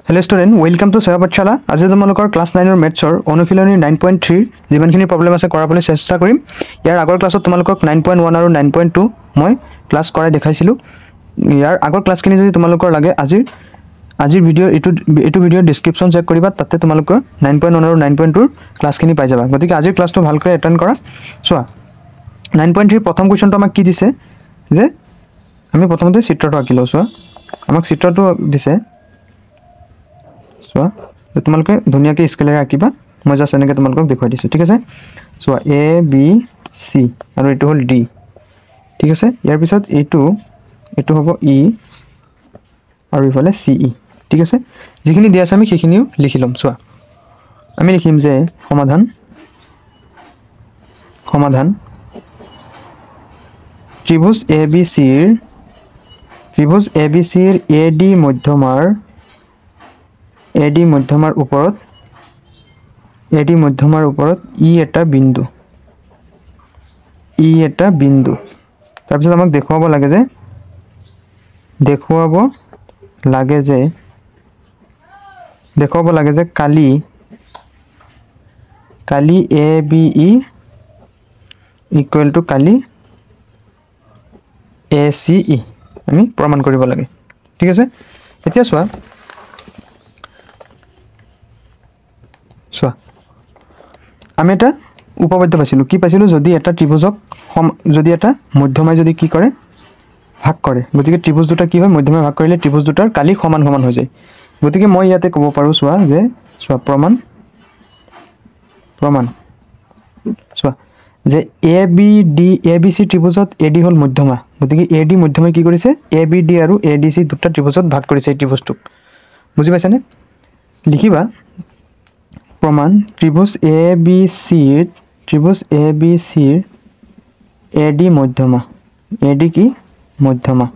Hello student, welcome to Seva Pathshala. আজি তোমালোকৰ class 9 ৰ মেথছৰ অনুশীলনী 9.3 যিমানখিনি প্ৰবলেম আছে কৰাবলৈ চেষ্টা কৰিম। ইয়াৰ আগৰ ক্লাছত তোমালোকক 9.1 আৰু 9.2 মই ক্লাস কৰাই দেখাইছিলো। ইয়াৰ আগৰ ক্লাসখিনি যদি তোমালোকৰ লাগে আজিৰ ভিডিও এটো ভিডিও ডেসক্ৰিপচন চেক কৰিবা, তাতে তোমালোকৰ 9.1 আৰু 9.2 ক্লাসখিনি পাই যাবা। গতিকে আজিৰ ক্লাসটো ভালকৈ এটেন্ড কৰা। চোৱা 9.3 প্ৰথম কোৱেশ্চনটো আমাক কি দিছে যে আমি প্ৰথমতে চিত্ৰটো আঁকিলো। চোৱা আমাক চিত্ৰটো দিছে। চোৱা তোমালোকে ধুনিয়াকৈ স্কেলাৰে আঁকিবা। মই জাস্ট এনেকৈ তোমালোকক দেখুৱাই দিছো, ঠিক আছে। চোৱা এ বি সি আৰু এটো হল ডি, ঠিক আছে। ইয়াৰ পিছত এটো হ'ব ই আৰু ইফালে সি ই, ঠিক আছে। যিখিনি দিয়া আছে আমি সেইখিনিও লিখি লম। চোৱা আমি লিখিম যে সমাধান ত্ৰিভুজ এ বি চিৰ এ ডি মধ্যমাৰ ওপৰত ই এটা বিন্দু তাৰপিছত আমাক দেখুৱাব লাগে যে কালি A B E equal to কালি এ চি ই আমি প্ৰমাণ কৰিব লাগে, ঠিক আছে। এতিয়া চোৱা আমি এটা উপপাদ্য পাইছিলো। কি পাইছিলো? যদি এটা ত্ৰিভুজক যদি এটা মধ্যমাই যদি কি কৰে ভাগ কৰে, গতিকে ত্ৰিভুজ দুটা কি হয় মধ্যমাই ভাগ কৰিলে ত্ৰিভুজ দুটাৰ কালি সমান হৈ যায়। গতিকে মই ইয়াতে ক'ব পাৰো চোৱা প্ৰমাণ চোৱা যে এ বি চি ত্ৰিভুজত এ ডি হল মধ্যমা। গতিকে এ ডি মধ্যমাই কি কৰিছে এ বি ডি আৰু এ ডি চি দুটা ত্ৰিভুজত ভাগ কৰিছে এই ত্ৰিভুজটোক। বুজি পাইছানে? লিখিবা প্ৰমাণ ত্ৰিভুজ এ বি চিৰ এ ডি মধ্যমা। এ ডি কি মধ্যমা?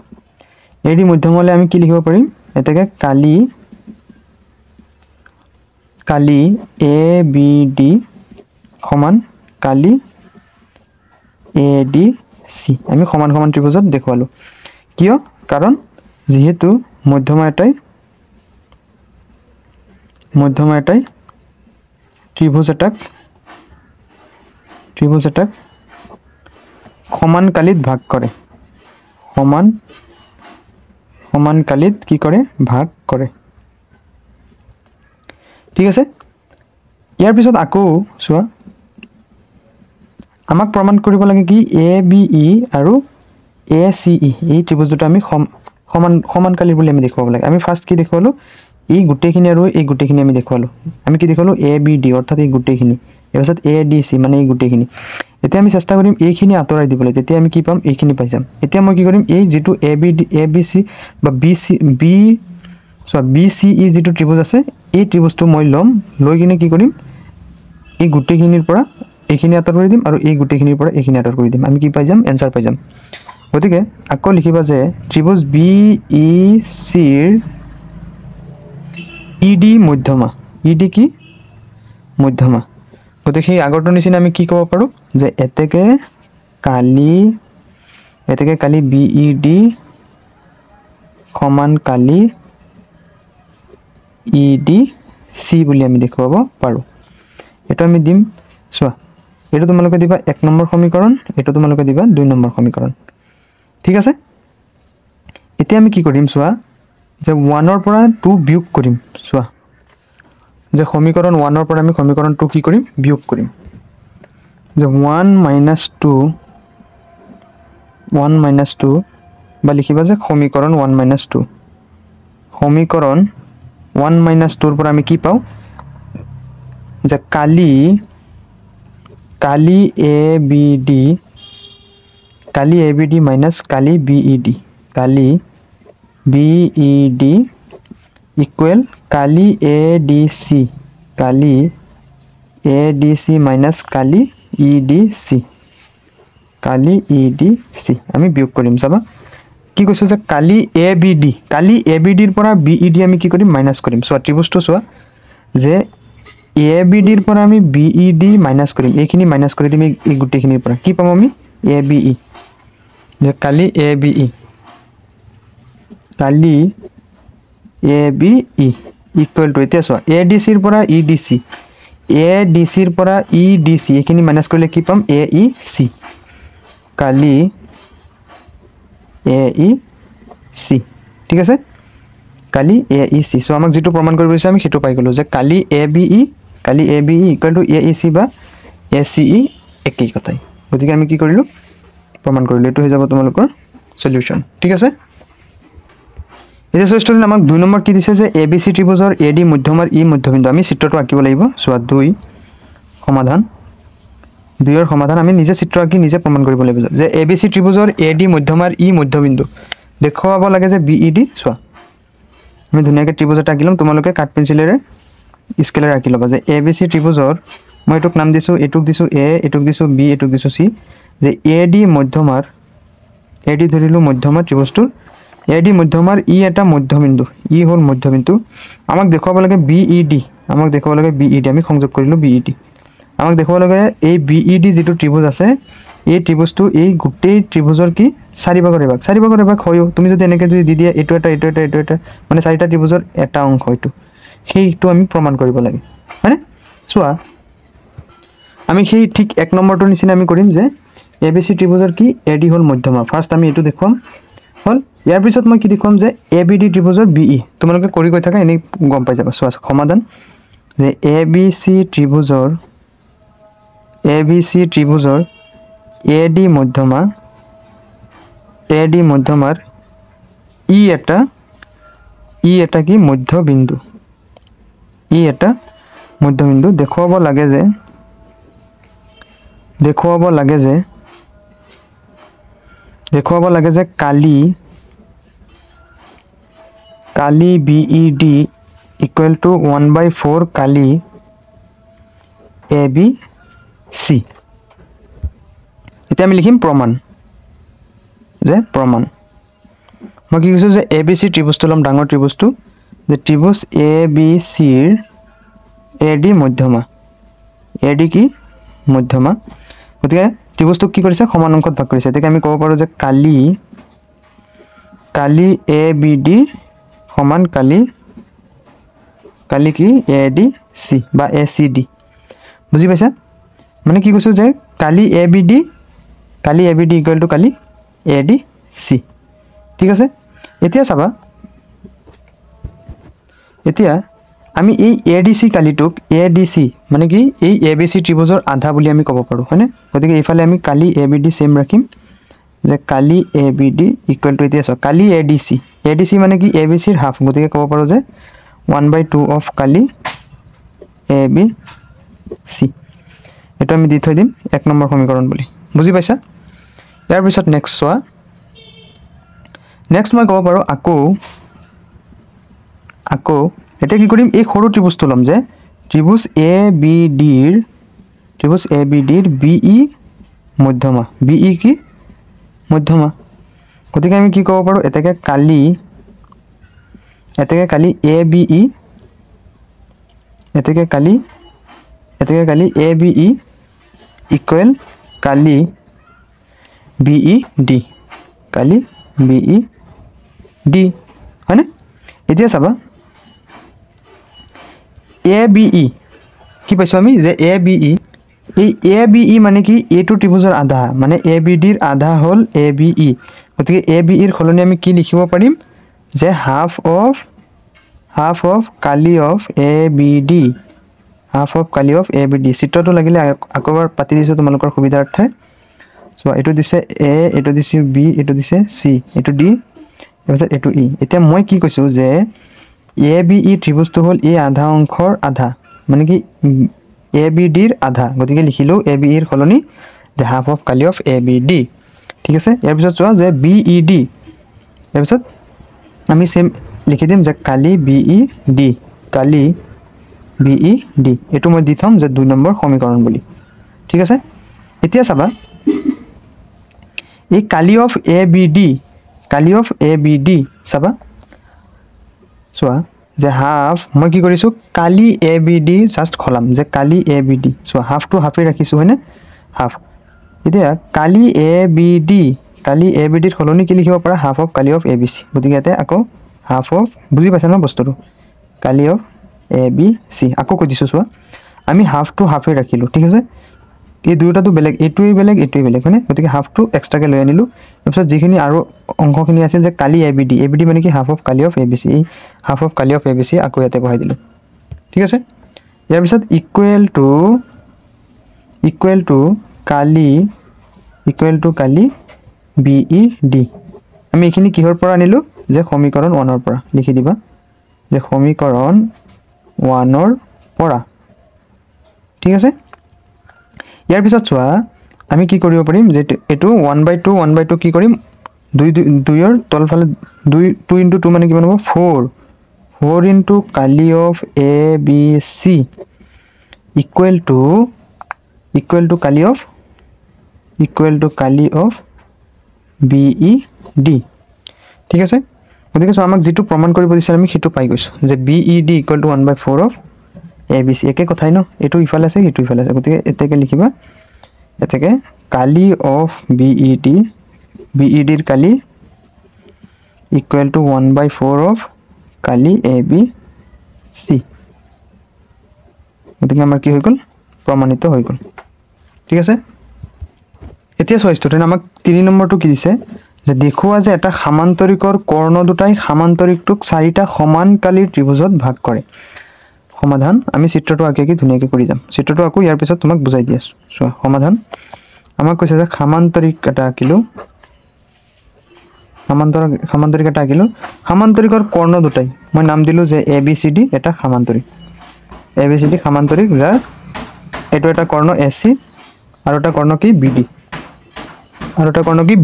এ ডি মধ্যমা হলে আমি কি লিখিব পাৰিম? এতেকে কালি এ বি ডি সমান কালি এ ডি চি আমি সমান ত্ৰিভুজত দেখুৱালো। কিয়? কাৰণ যিহেতু মধ্যমা এটাই ত্ৰিভুজ এটাক সমান কালিত ভাগ কৰে, সমান কালিত কি কৰে ভাগ কৰে, ঠিক আছে। ইয়াৰ পিছত আকৌ চোৱা আমাক প্ৰমাণ কৰিব লাগে কি এ বি ই আৰু এ চি ই এই ত্ৰিভুজ দুটা আমি সমান কালিৰ বুলি আমি দেখুৱাব লাগে। আমি ফাৰ্ষ্ট কি দেখুৱালো? এই গোটেইখিনি আৰু এই গোটেইখিনি আমি দেখুৱালো। আমি কি দেখুৱালো? এ বি ডি অৰ্থাৎ এই গোটেইখিনি, তাৰপিছত এ ডি চি মানে এই গোটেইখিনি। এতিয়া আমি চেষ্টা কৰিম এইখিনি আঁতৰাই দিবলৈ, তেতিয়া আমি কি পাম? এইখিনি পাই যাম। এতিয়া মই কি কৰিম? এই যিটো এ বি চি বা বি চি ই যিটো ত্ৰিভুজ আছে এই ত্ৰিভুজটো মই ল'ম, লৈ কিনে কি কৰিম? এই গোটেইখিনিৰ পৰা এইখিনি আঁতৰ কৰি দিম আৰু এই গোটেইখিনিৰ পৰা এইখিনি আঁতৰ কৰি দিম। আমি কি পাই যাম? এনসাৰ পাই যাম। গতিকে আকৌ লিখিবা যে ত্ৰিভুজ বি ই চিৰ ই ডি মধ্যমা। ই ডি কি মধ্যমা। গতিকে সেই আগৰটোৰ নিচিনা আমি কি ক'ব পাৰোঁ যে এতেকে কালি বি ই ডি সমান কালি ই ডি চি বুলি আমি দেখুৱাব পাৰোঁ। এইটো আমি দিম। চোৱা এইটো তোমালোকে দিবা 1 নম্বৰ সমীকৰণ, এইটো তোমালোকে দিবা 2 নম্বৰ সমীকৰণ, ঠিক আছে। এতিয়া আমি কি কৰিম? চোৱা যে 1ৰ পৰা 2 বিয়োগ কৰিম। চোৱা যে সমীকৰণ 1ৰ পৰা আমি সমীকৰণ 2 কি কৰিম? বিয়োগ কৰিম। যে 1 মাইনাছ 2 বা লিখিবা যে সমীকৰণ 1 মাইনাছ 2। সমীকৰণ 1 মাইনাছ 2ৰ পৰা আমি কি পাওঁ? যে কালি এ বি ডি মাইনাছ কালি বি ই ডি, কালি বি ই ডি ইকুৱেল কালি এ ডি চি, কালি এ ডি চি মাইনাছ কালি ই ডি চি, কালি ই ডি চি আমি বিয়োগ কৰিম। চাবা কি কৈছোঁ যে কালি এ বি ডিৰ পৰা বি ই ডি আমি কি কৰিম? মাইনাছ কৰিম। চোৱা ত্ৰিভুজটো চোৱা যে এ বি ডিৰ পৰা আমি বি ই ডি মাইনাছ কৰিম, এইখিনি মাইনাছ কৰি দিম এই গোটেইখিনিৰ পৰা। কি পাম আমি? এ বি ই, যে কালি এ বি ই, কালি A B E equal to এতিয়া চোৱা এ ডি চিৰ পৰা ই ডি চি ADCৰ পৰা EDC এখিনি মাইনাস কৰিলে কি পাম AEC কালি AEC ঠিক আছে কালি AEC সো আমাক যেটো প্ৰমাণ কৰিব বিচাৰিছে আমি হেতু পাই গলো যে কালি ABE ইকুৱেল টু AEC বা ACE একেই কথাই গতিকে আমি কি কৰিলো প্ৰমাণ কৰিলো এটো হৈ যাব তোমালোকৰ সলিউশন ঠিক আছে এটা স্টুডেন্ট আমাক 2 নম্বৰ কি দিছে যে ABC ত্ৰিভুজৰ AD মধ্যমাৰ E মধ্যবিন্দু আমি চিত্ৰটো আঁকিব লাগিব সোৱা 2 সমাধান 2 এৰ সমাধান আমি নিজে চিত্ৰ আঁকি নিজে প্ৰমাণ কৰিব লাগিব যে ABC ত্ৰিভুজৰ AD মধ্যমাৰ E মধ্যবিন্দু দেখুৱাব লাগে যে BED সোৱা আমি ধুনিয়াকে ত্ৰিভুজটা আঁকিলাম তোমালোকে কাট পেন্সিলেৰে স্কেলাৰ আঁকি লবা যে ABC ত্ৰিভুজৰ মই এটুক নাম দিছো এটুক দিছো A এটুক দিছো B এটুক দিছো C যে AD মধ্যমাৰ AD ধৰিলো মধ্যমাৰ ত্ৰিভুজটোৰ AD মধ্যমাৰ E এটা মধ্যবিন্দু E হল মধ্যবিন্দু আমাক দেখুৱাব লাগে BED আমাক দেখুৱাব লাগে BED আমি সংযোগ কৰিলো BED আমাক দেখুৱাব লাগে এই BED যেটো ত্ৰিভুজ আছে এই ত্ৰিভুজটো এই গুটেই ত্ৰিভুজৰ কি চাৰি ভাগৰ এভাগ হয় তুমি যদি এনেকে যদি দি দিয়া এটো এটা মানে চাৰিটা ত্ৰিভুজৰ এটা অংশ হয়তো সেইটো আমি প্ৰমাণ কৰিব লাগে মানে চোৱা আমি সেই ঠিক এক নম্বৰটো নিচিনা আমি কৰিম যে ABC ত্ৰিভুজৰ কি AD হল মধ্যমা ফাৰ্স্ট আমি এটো দেখুৱাম হল ইয়াৰ পিছত মই কি দেখুৱাম যে ABD ত্ৰিভুজৰ BE তোমালোকে কৰি গৈ থাকা এনে গম পাই যাবা সোৱা সমাধান যে ABC ত্ৰিভুজৰ AD মধ্যমাৰ E এটা কি মধ্যবিন্দু E এটা মধ্যবিন্দু দেখুৱাব লাগে যে কালি BED equal to 1/4 Kali ABC এতিয়া আমি লিখিম প্ৰমাণ মই কি কৈছো যে ABC ত্ৰিভুজটো লম ডাঙৰ ত্ৰিভুজটো যে ত্ৰিভুজ ABC ৰ AD মধ্যমা AD কি মধ্যমা গতিকে ত্ৰিভুজটো কি কৰিছে সমান অংশত ভাগ কৰিছে তেতিয়া আমি ক'ব পাৰো যে কালি ABD সমান কালি কি ADC বা ACD বুজি পাইছা মানে কি কৈছো যে কালি ABD equal to Kali ADC ঠিক আছে এতিয়া চাবা এতিয়া আমি এই ADC কালিটোক ADC মানে কি এই ABC ত্ৰিভুজৰ আধা বুলি আমি ক'ব পাৰো হয়নে গতিকে এইফালে আমি কালি ABD সেম ৰাখিম যে কালি ABD ইকুৱেল টু এতিয়া চোৱা কালি ADC মানে কি ABC ৰ হাফ গতিকে ক'ব পাৰো যে 1/2 অফ কালি ABC এটা আমি দি থৈ দিম এক নম্বৰ সমীকৰণ বুলি বুজি পাইছা ইয়াৰ পিছত নেক্সট চোৱা নেক্সট মই ক'ব পাৰো আকৌ এটা কি কৰিম এই সৰু ত্ৰিভুজটো লম যে ত্ৰিভুজ ABD ৰ BE মধ্যমা BE কি মধ্যমা গতিকে আমি কি ক'ব পাৰো এটাকে কালি ABE এটাকে কালি ABE ইকুৱেল কালি BED হয়নে এতিয়া চাবা ABE কি পাইছো আমি যে ABE এই ABE মানে কি এটো ত্ৰিভুজৰ আধা মানে ABD ৰ আধা হল ABE গতিকে ABE ৰ খলনি আমি কি লিখিব পাৰিম যে হাফ অফ কালি অফ ABD চিত্ৰটো লাগিলে আকবাৰ পাতি দিছো তোমালোকৰ সুবিধাৰ্থে সো এটো দিছে A এটো দিছে B এটো দিছে C এটো D তাৰপিছত এটো E এতিয়া মই কি কৈছো যে ABE ত্ৰিভুজটো হল এই আধা অংশৰ আধা মানে কি ABD ৰ আধা গতিকে লিখিলো ABE ৰ খলনি যে হাফ অফ কালি অফ ABD ঠিক আছে ইয়াৰ পিছত চোৱা যে BED ইয়াৰ পিছত আমি সেম লিখি দিম যে কালি BED এটো মই দি থম যে 2 নম্বৰ সমীকৰণ বুলি ঠিক আছে এতিয়া চাবা এই কালি অফ ABD চাবা চোৱা যে হাফ মই কি কৰিছো কালি ABD জাস্ট খলাম যে কালি ABD সো হাফ টু হাফে ৰাখিছো হয়নে হাফ এতিয়া কালি ABD ৰ খলনি কি লিখিব পাৰা হাফ অফ কালি অফ ABC গতিকে ইয়াতে আকৌ হাফ অফ বুজি পাইছা ন বস্তুটো কালি অফ এ বি চি আকৌ কৈ দিছোঁ চোৱা আমি হাফটো হাফে ৰাখিলোঁ ঠিক আছে এই দুয়োটাটো বেলেগ এইটোৱেই বেলেগ হয়নে গতিকে হাফটো এক্সট্ৰাকৈ লৈ আনিলোঁ তাৰপিছত যিখিনি আৰু অংশখিনি আছিল যে কালি এ বি ডি মানে কি হাফ অফ কালি অফ এ বি চি এই হাফ অফ কালি অফ এ বি চি আকৌ ইয়াতে বহাই দিলোঁ ঠিক আছে ইয়াৰ পিছত ইকুৱেল টু কালি বি ই ডি আমি এইখিনি কিহৰ পৰা আনিলোঁ যে সমীকৰণ 1ৰ পৰা লিখি দিবা যে সমীকৰণ 1ৰ পৰা ঠিক আছে ইয়াৰ পিছত চোৱা আমি কি কৰিব পাৰিম যে এইটো 1/2 কি কৰিম 2ৰ তলফালে 2 × 2 মানে কিমান হ'ব 4 × কালি of A B C equal to কালি অফ বি ই ডি ঠিক আছে গতিকে চোৱা আমাক যিটো প্ৰমাণ কৰিব দিছিল আমি সেইটো পাই গৈছোঁ যে B E D equal to 1/4 of A B C একে কথাই ন এইটো ইফালে আছে সেইটো ইফালে আছে গতিকে এতেকে লিখিবা এতেকে কালি অফ বি ই ডিৰ কালি ইকুৱেল টু 1/4 অফ কালি এ বি চি গতিকে আমাৰ কি হৈ গ'ল প্ৰমাণিত হৈ গ'ল ঠিক আছে এতিয়া চোৱা ষ্টুডেণ্ট আমাক 3 নম্বৰটো কি দিছে যে দেখুওৱা যে এটা সামান্তৰিকৰ কৰ্ণ দুটাই সামান্তৰিকটোক 4টা সমান কালিৰ ত্ৰিভুজত ভাগ কৰে সমাধান আমি চিত্ৰটো আঁকি ধুনীয়াকৈ কৰি যাম চিত্ৰটো আকৌ ইয়াৰ পিছত তোমাক বুজাই দি আছোঁ চোৱা সমাধান আমাক কৈছে যে সামান্তৰিক এটা আঁকিলোঁ সামান্তৰিকৰ কৰ্ণ দুটাই মই নাম দিলোঁ যে এ বি চি ডি এটা সামান্তৰিক যাৰ এইটো এটা কৰ্ণ এ চি আৰু এটা কৰ্ণ কি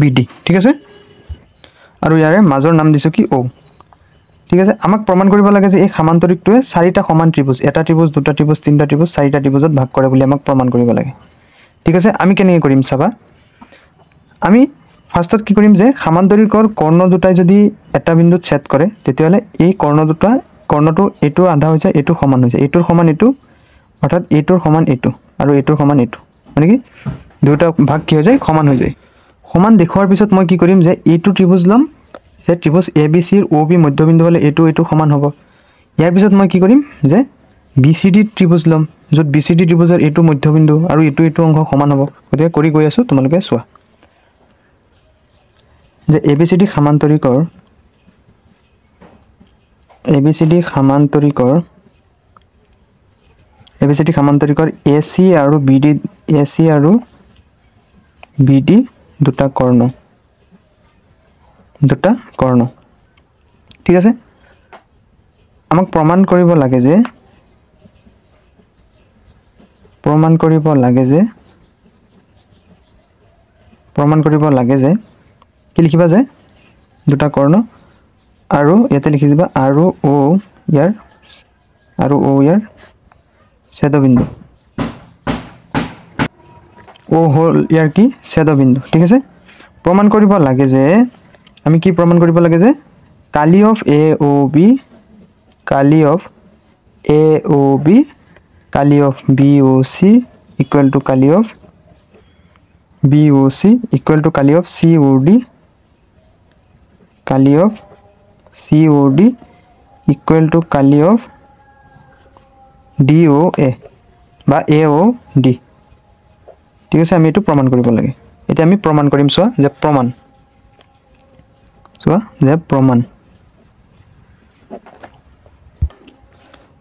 বি ডি ঠিক আছে আৰু ইয়াৰে মাজৰ নাম দিছোঁ কি অ' ঠিক আছে আমাক প্ৰমাণ কৰিব লাগে যে এই সামান্তৰিকটোৱে 4টা সমান ত্ৰিভুজ এটা ত্ৰিভুজ দুটা ত্ৰিভুজ তিনিটা ত্ৰিভুজ 4টা ত্ৰিভুজত ভাগ কৰে বুলি আমাক প্ৰমাণ কৰিব লাগে ঠিক আছে আমি কেনেকৈ কৰিম চাবা আমি ফাৰ্ষ্টত কি কৰিম যে সামান্তৰিকৰ কৰ্ণ দুটাই যদি এটা বিন্দুত ছেদ কৰে তেতিয়াহ'লে এই কৰ্ণটো এইটো আধা হৈ যায় এইটো সমান হৈ যায় এইটোৰ সমান এইটো অৰ্থাৎ এইটোৰ সমান এইটো আৰু এইটোৰ সমান এইটো মানে কি দুটা ভাগ কি হৈ যায় সমান হৈ যায় সমান দেখুৱাৰ পিছত মই কি কৰিম যে এইটো ত্ৰিভুজ ল'ম যে ত্ৰিভুজ এ বি চিৰ অ' বি মধ্যবিন্দু হ'লে এইটো সমান হ'ব ইয়াৰ পিছত মই কি কৰিম যে বি চি ডি ত্ৰিভুজ ল'ম য'ত বি চি ডি ত্ৰিভুজৰ এইটো মধ্যবিন্দু আৰু এইটো অংশ সমান হ'ব গতিকে কৰি গৈ আছোঁ তোমালোকে চোৱা যে এ বি চি ডি সামান্তৰিকৰ এ চি আৰু বি ডি দুটা কৰ্ণ ঠিক আছে আমাক প্ৰমাণ কৰিব লাগে যে কি লিখিবা যে দুটা কৰ্ণ আৰু ইয়াতে লিখি দিবা আৰু অ ইয়াৰ ছেদবিন্দু অ হ'ল ইয়াৰ কি ছেদবিন্দু ঠিক আছে প্ৰমাণ কৰিব লাগে যে আমি কি প্ৰমাণ কৰিব লাগে যে কালি অফ এ অ বি কালি of B O C equal to কালি of B O C equal to কালি of C O D equal to কালি অফ ডি অ এ বা এ অ ডি ঠিক আছে আমি এইটো প্ৰমাণ কৰিব লাগে এতিয়া আমি প্ৰমাণ কৰিম চোৱা যে প্ৰমাণ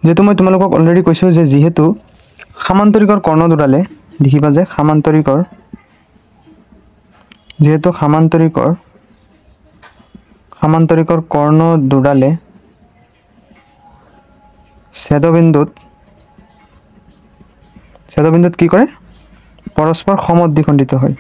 যেহেতু মই তোমালোকক অলৰেডি কৈছোঁ যে যিহেতু সামান্তৰিকৰ কৰ্ণ দুডালে লিখিবা যে সামান্তৰিকৰ কৰ্ণ দুডালে ছেদবিন্দুত কি কৰে পৰস্পৰ সমদ্বিখণ্ডিত হয়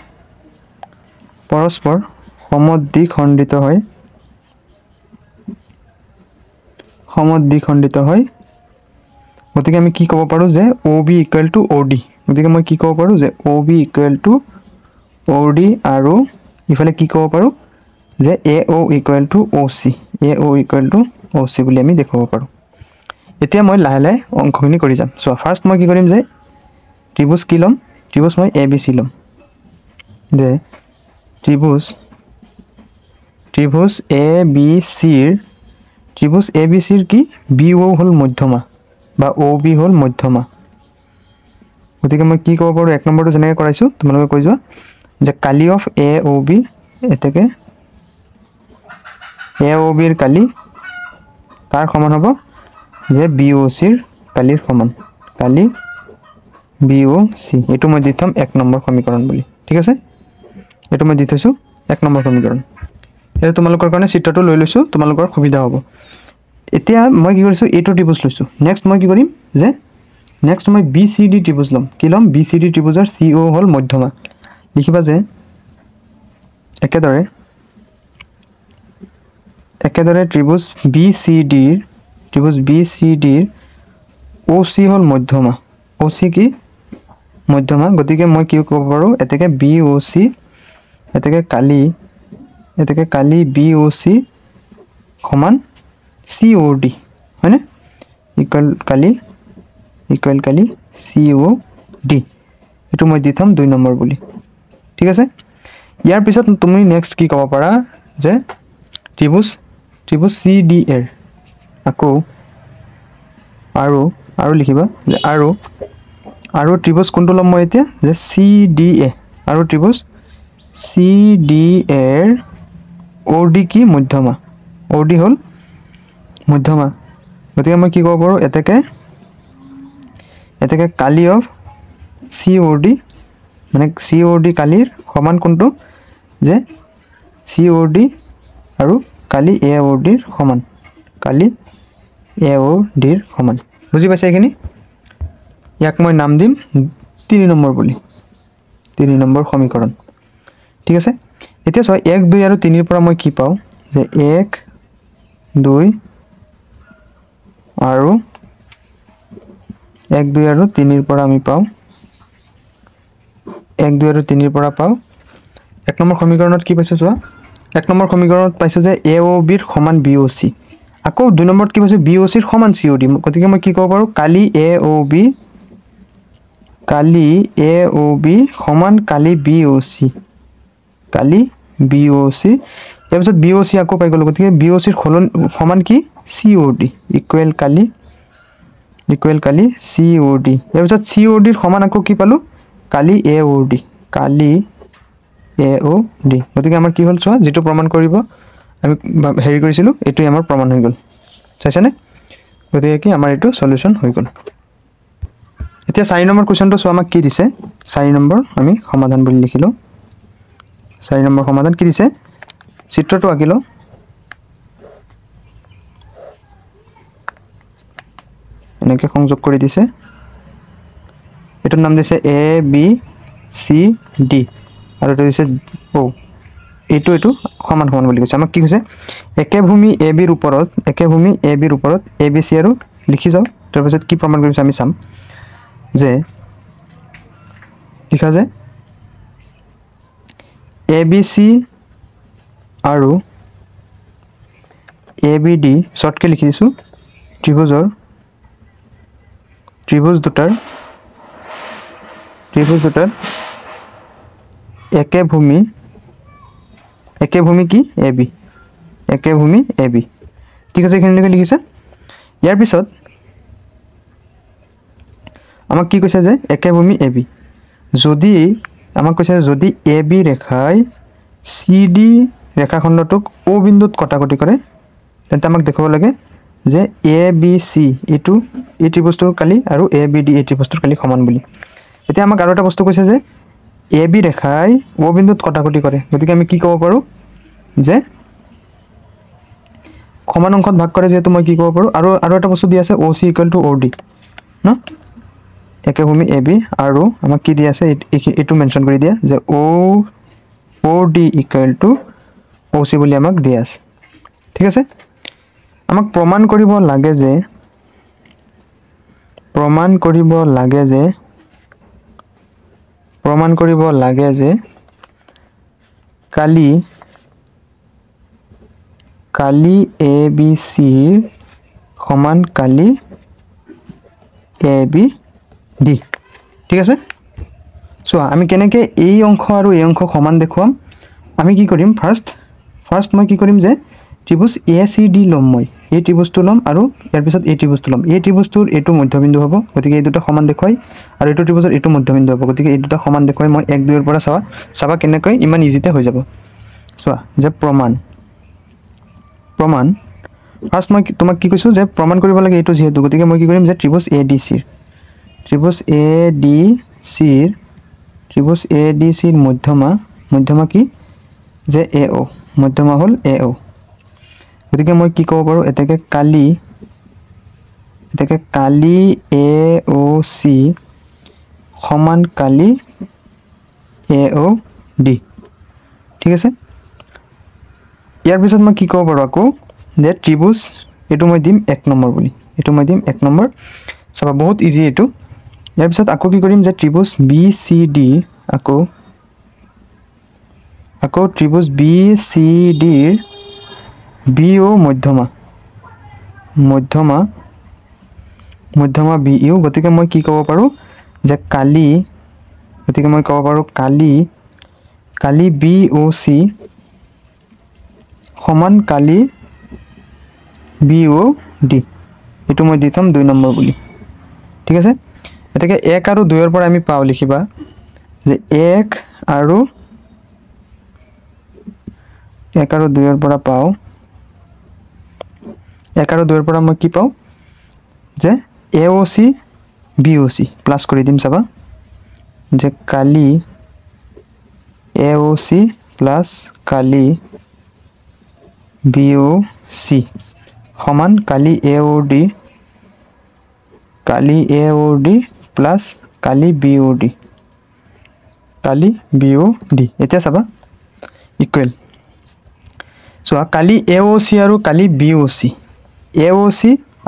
গতিকে আমি কি ক'ব পাৰোঁ যে O B equal to O' D গতিকে মই কি ক'ব পাৰোঁ যে O' B equal to O' D আৰু ইফালে কি ক'ব পাৰোঁ যে A O' equal to O' C বুলি আমি দেখুৱাব পাৰোঁ এতিয়া মই লাহে লাহে অংশখিনি কৰি যাম চোৱা ফাৰ্ষ্ট মই কি কৰিম যে ত্ৰিভুজ কি ল'ম ত্ৰিভুজ মই এ বি চি ল'ম যে ত্ৰিভুজ এ বি চিৰ কি বি অ' হ'ল মধ্যমা বা OB হ'ল মধ্যমা গতিকে মই কি ক'ব পাৰোঁ এক নম্বৰটো যেনেকৈ কৰাইছোঁ তোমালোকে কৈ যোৱা যে কালি অফ AOB এতেকে AOBৰ কালি কাৰ সমান হ'ব যে BOCৰ কালিৰ সমান কালি BOC এইটো মই দি থম এক নম্বৰ সমীকৰণ বুলি ঠিক আছে এইটো মই দি থৈছোঁ এক নম্বৰ সমীকৰণ এটা তোমালোকৰ কাৰণে চিত্ৰটো লৈ লৈছোঁ তোমালোকৰ সুবিধা হ'ব এতিয়া মই কি কৰিছোঁ এইটো ত্ৰিভুজ লৈছোঁ নেক্সট মই কি কৰিম যে নেক্সট মই BCD ত্ৰিভুজ ল'ম কি ল'ম BCD ত্ৰিভুজৰ CO হ'ল মধ্যমা লিখিবা যে একেদৰে ত্ৰিভুজ BCDৰ OC হ'ল মধ্যমা OC কি মধ্যমা গতিকে মই কি ক'ব পাৰোঁ এতেকে BOC এতেকে কালি BOC সমান COD হয়নে ইকুৱেল কালি COD এইটো মই দি থম 2 নম্বৰ বুলি ঠিক আছে ইয়াৰ পিছত তুমি নেক্সট কি ক'ব পাৰা যে ত্ৰিভুজ CDR আকৌ আৰু লিখিবা যে আৰু ত্ৰিভুজ কোনটো ল'ম মই এতিয়া যে CDA আৰু ত্ৰিভুজ CDR OD কি মধ্যমা OD হ'ল মধ্যমা গতিকে মই কি ক'ব পাৰোঁ এতেকে কালি অফ COD মানে COD কালিৰ সমান কোনটো যে COD আৰু কালি AODৰ সমান বুজি পাইছে এইখিনি ইয়াক মই নাম দিম 3 নম্বৰ বুলি 3 নম্বৰ সমীকৰণ ঠিক আছে এতিয়া চোৱা 1 2 আৰু 3 ৰ পৰা মই কি পাওঁ যে 1 2 আৰু 1 2 আৰু 3 ৰ পৰা আমি পাওঁ 1 2 আৰু 3 ৰ পৰা পাওঁ 1 নম্বৰ সমীকৰণত কি পাইছো চোৱা 1 নম্বৰ সমীকৰণত পাইছো যে AOBৰ সমান BOC আকৌ 2 নম্বৰত কি পাইছো BOCৰ সমান COD গতিকে মই কি ক'ব পাৰোঁ কালি AOB সমান কালি BOC ইয়াৰ পিছত BOC আকৌ পাই গ'লো গতিকে BOCৰ সমান কি COD ইকুৱেল কালি COD ইয়াৰ পিছত CODৰ সমান আকৌ কি পালো কালি AOD গতিকে আমাৰ কি হ'ল চোৱা যেটো প্ৰমাণ কৰিব আমি হেৰি কৰিছিলোঁ এটোই আমাৰ প্ৰমাণ হৈ গ'ল চাইছানে গতিকে কি আমাৰ এটো সলিউশন হৈ গ'ল এতিয়া 4 নম্বৰ কোৱেশ্চনটো চোৱা আমাক কি দিছে 4 নম্বৰ আমি সমাধান বুলি লিখিলো 4 নম্বৰ সমাধান কি দিছে চিত্ৰটো আঁকিলো এনেকৈ সংযোগ কৰি দিছে এটোৰ নাম দিছে ABCD আৰু এটো দিছে O এটো সমান বুলি কৈছে আমাক কি কৈছে একে ভূমি AB ৰ ওপৰত ABC আৰু লিখি যাও তাৰ পিছত কি প্ৰমাণ কৰিছে আমি চাম যে লিখা যে ABC আৰু ABD শৰ্টকে লিখি দিছো ত্ৰিভুজ দুটাৰ একে ভূমি কি AB ঠিক আছে এখানে লিখিছে ইয়াৰ পিছত আমাক কি কৈছে যে একে ভূমি AB যদি আমাক কৈছে যদি AB ৰেখাই CD ৰেখাখণ্ডটোক O বিন্দুত কটাকটি কৰে তেন্তে আমাক দেখাব লাগে যে ABC এটো এই ত্ৰিভুজটোৰ কালি আৰু ABD এই ত্ৰিভুজটোৰ কালি সমান বুলি এতিয়া আমাক আৰু এটা বস্তু কৈছে যে AB ৰেখাই O বিন্দুত কটাকটি কৰে গতিকে আমি কি ক'ব পাৰো যে সমান অংশত ভাগ কৰে যেটো মই কি ক'ব পাৰো আৰু এটা বস্তু দি আছে OC = OD ন একে ভূমি AB আৰু আমাক কি দি আছে এটো মেনশন কৰি দিয়া যে OD = OC বুলি আমাক দি আছে ঠিক আছে আমাক প্ৰমাণ কৰিব লাগে যে কালি ABC সমান কালি ABD ঠিক আছে সো আমি কেনেকৈ এই অংশ আৰু এই অংশ সমান দেখুৱাম আমি কি কৰিম ফাৰ্স্ট মই কি কৰিম যে ত্ৰিভুজ ACD লম মই এই ত্ৰিভুজটো ল'ম আৰু ইয়াৰ পিছত এই ত্ৰিভুজটো ল'ম এই ত্ৰিভুজটোৰ এইটো মধ্যবিন্দু হ'ব গতিকে এই দুটা সমান দেখুৱাই আৰু এইটো ত্ৰিভুজৰ এইটো মধ্যবিন্দু হ'ব গতিকে এই দুটা সমান দেখুৱাই মই 1 2 ৰ পৰা চাবা কেনেকৈ ইমান ইজিতে হৈ যাব চোৱা যে প্ৰমাণ ফাৰ্ষ্ট মই তোমাক কি কৈছো যে প্ৰমাণ কৰিব লাগে এইটো যেহেতু গতিকে মই কি কৰিম যে ত্ৰিভুজ ADC ৰ মধ্যমা কি যে AO মধ্যমা হ'ল AO গতিকে মই কি ক'ব পাৰো এটাকে কালি AOC সমান কালি AOD ঠিক আছে ইয়াৰ পিছত মই কি ক'ব পাৰো আকৌ যে ত্ৰিভুজ এটো মই দিম 1 নম্বৰ বুলি এটো মই দিম 1 নম্বৰ চাবা বহুত ইজি এটো ইয়াৰ পিছত আকৌ কি কৰিম যে ত্ৰিভুজ BCD আকৌ ত্ৰিভুজ BCD ৰ BO মধ্যমা BU গতিকে মই কি ক'ব পাৰো যে কালি BOC সমান কালি BOD এটো মই দিম 2 নম্বৰ বুলি ঠিক আছে এটাকে 1 আৰু 2 ৰ পৰা আমি পাও লিখিবা যে 1 আৰু 2 ৰ পৰা পাও 1 আৰু 2 ৰ পৰা মই কি পাও যে AOC BOC প্লাস কৰি দিম চাবা যে কালি AOC প্লাস কালি BOC সমান কালি AOD প্লাস কালি BOD এতিয়া চাবা ইকুৱেল সো কালি AOC আৰু কালি BOC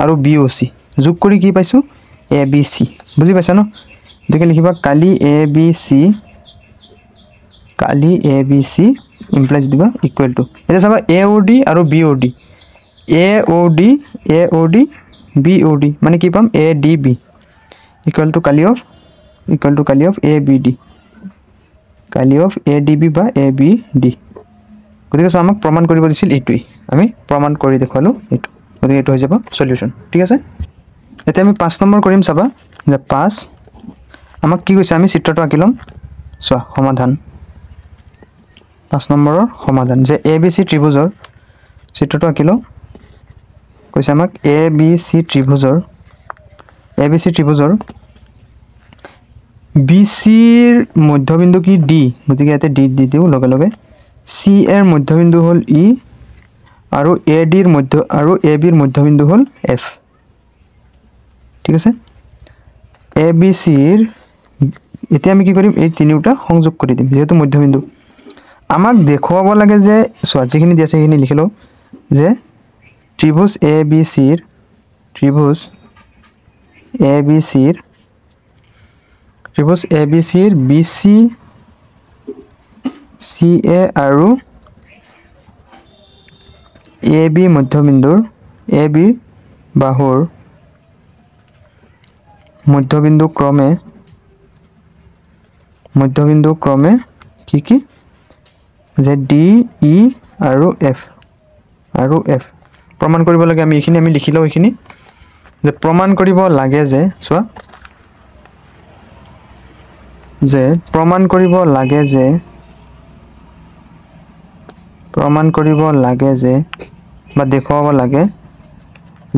আৰু BOC যোগ কৰি কি পাইছো ABC বুজি পাইছা ন দেখে লিখিবা কালি ABC ইমপ্লাইজ দিবা ইকুৱেল টু এটা চাবা AOD আৰু BOD BOD মানে কি পাম ADB ইকুৱেল টু কালি অফ ABD বা ABD গতিকে সো আমাক প্ৰমাণ কৰিব দিছিল এইটোই আমি প্ৰমাণ কৰি দেখুৱালো এইটো গতিকে এইটো হৈ যাব সলিউশন ঠিক আছে এতিয়া আমি 5 নম্বৰ কৰিম চাবা যে 5 আমাক কি কৈছে আমি চিত্ৰটো আঁকিলম চোৱা সমাধান 5 নম্বৰৰ সমাধান যে ABC ত্ৰিভুজৰ চিত্ৰটো আঁকিলো কৈছে আমাক ABC ত্ৰিভুজৰ BC ৰ মধ্যবিন্দু কি D গতিকে ইয়াতে D দি দিও লগে লগে C এৰ মধ্যবিন্দু হল E আৰু AD ৰ AB ৰ মধ্যবিন্দু হল F ঠিক আছে ABC ৰ এতিয়া আমি কি কৰিম এই তিনিটা সংযোগ কৰি দিম যেহেতু মধ্যবিন্দু আমাক দেখুৱাব লাগে যে সোৱা যিখিনি দি আছে সেইখিনি লিখিলো যে ত্ৰিভুজ ABC ৰ BC CA আৰু AB মধ্যবিন্দুৰ AB বাহুৰ মধ্যবিন্দু ক্ৰমে কি যে D E আৰু F প্ৰমাণ কৰিব লাগে আমি এইখিনি আমি লিখিলো এইখিনি যে প্ৰমাণ কৰিব লাগে যে সোৱা যে প্ৰমাণ কৰিব লাগে বা দেখুৱাব লাগে